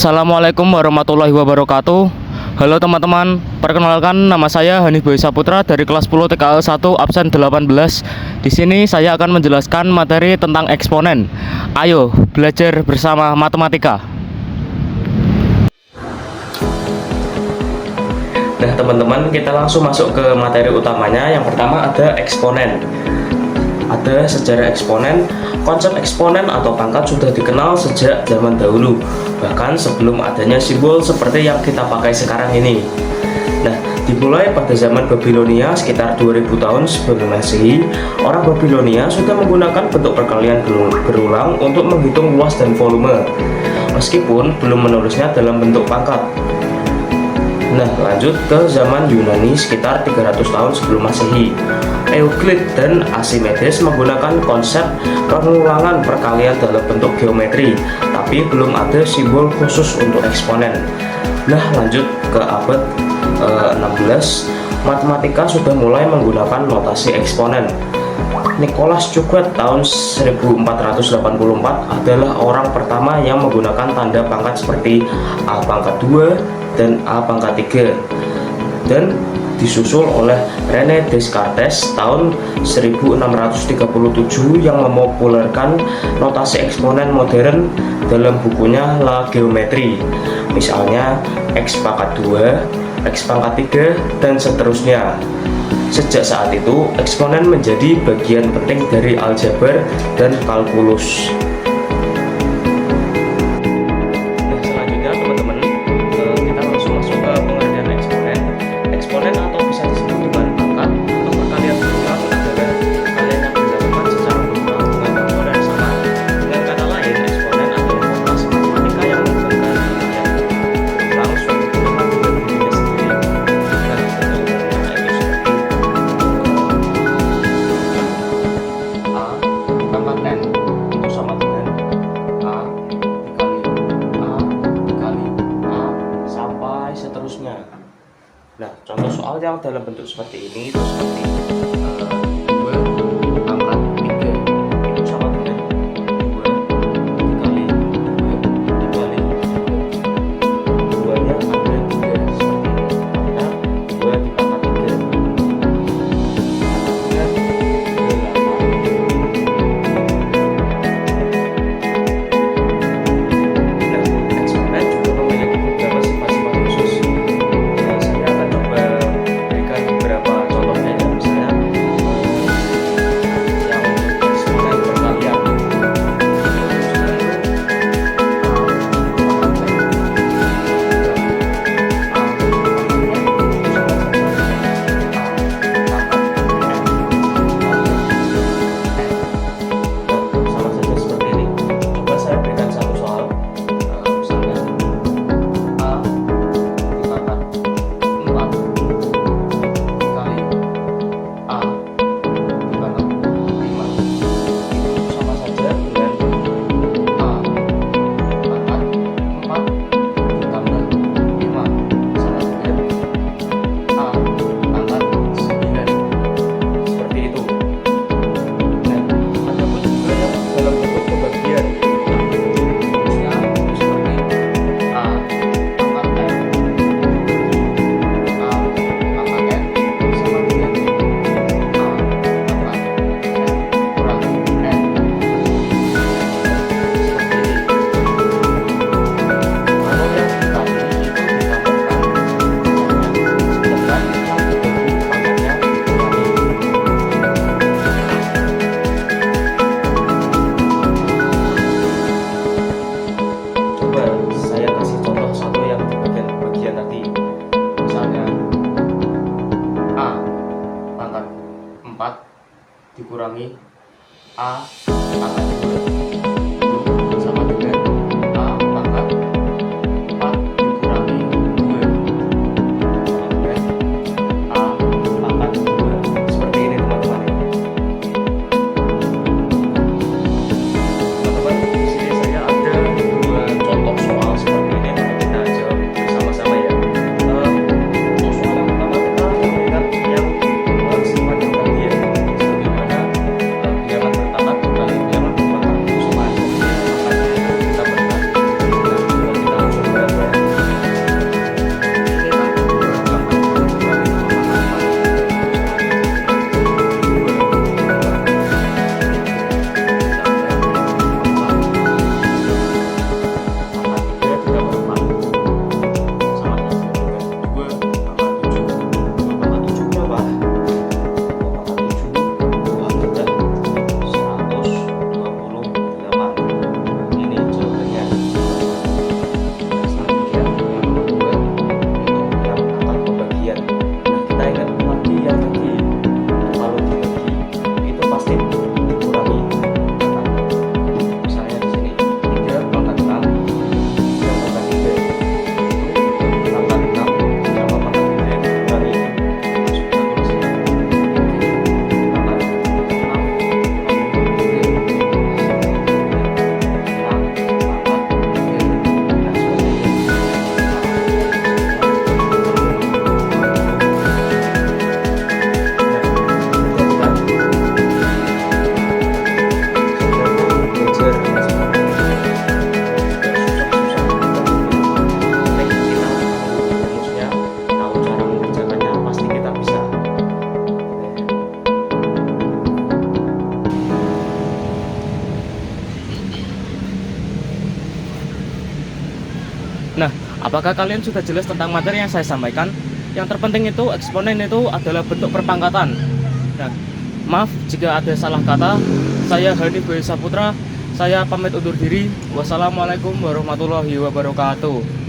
Assalamualaikum warahmatullahi wabarakatuh. Halo teman-teman, perkenalkan nama saya Hanif Boy Saputra dari kelas 10 TKL 1 absen 18. Di sini saya akan menjelaskan materi tentang eksponen. Ayo belajar bersama matematika. Nah teman-teman, kita langsung masuk ke materi utamanya. Yang pertama ada eksponen. Ada sejarah eksponen. Konsep eksponen atau pangkat sudah dikenal sejak zaman dahulu, bahkan sebelum adanya simbol seperti yang kita pakai sekarang ini. Nah, dimulai pada zaman Babilonia sekitar 2000 tahun sebelum Masehi, orang Babilonia sudah menggunakan bentuk perkalian berulang untuk menghitung luas dan volume, meskipun belum menulisnya dalam bentuk pangkat. Nah, lanjut ke zaman Yunani sekitar 300 tahun sebelum Masehi. Euclid dan Archimedes menggunakan konsep pengulangan perkalian dalam bentuk geometri, tapi belum ada simbol khusus untuk eksponen. Nah, lanjut ke abad 16, matematika sudah mulai menggunakan notasi eksponen. Nicholas Cuquet tahun 1484 adalah orang pertama yang menggunakan tanda pangkat seperti A pangkat 2 dan A pangkat 3, dan disusul oleh René Descartes tahun 1637 yang mempopulerkan notasi eksponen modern dalam bukunya La Géométrie. Misalnya X pangkat 2, X pangkat 3, dan seterusnya. Sejak saat itu, eksponen menjadi bagian penting dari aljabar dan kalkulus. Nah, contoh soal yang dalam bentuk seperti ini itu seperti 2 pangkat 3 itu sama dengan 2 dikali 2 dikali 2 nya ada 3 seperti ini, maka 2 di pangkat 3 dikurangi A pangkat 2 sama dengan A pangkat 4 dikurangi 2 sama dengan A pangkat 2. Seperti ini teman-teman. Teman-teman, di sini saya ada 2 contoh soal seperti ini. Nanti kita jawab bersama-sama ya. Untuk soal yang pertama kita melihat yang sifat yang tadi ya. Apakah kalian sudah jelas tentang materi yang saya sampaikan? Yang terpenting itu eksponen itu adalah bentuk perpangkatan. Nah, maaf jika ada salah kata. Saya Hanif Boy Saputra. Saya pamit undur diri. Wassalamualaikum warahmatullahi wabarakatuh.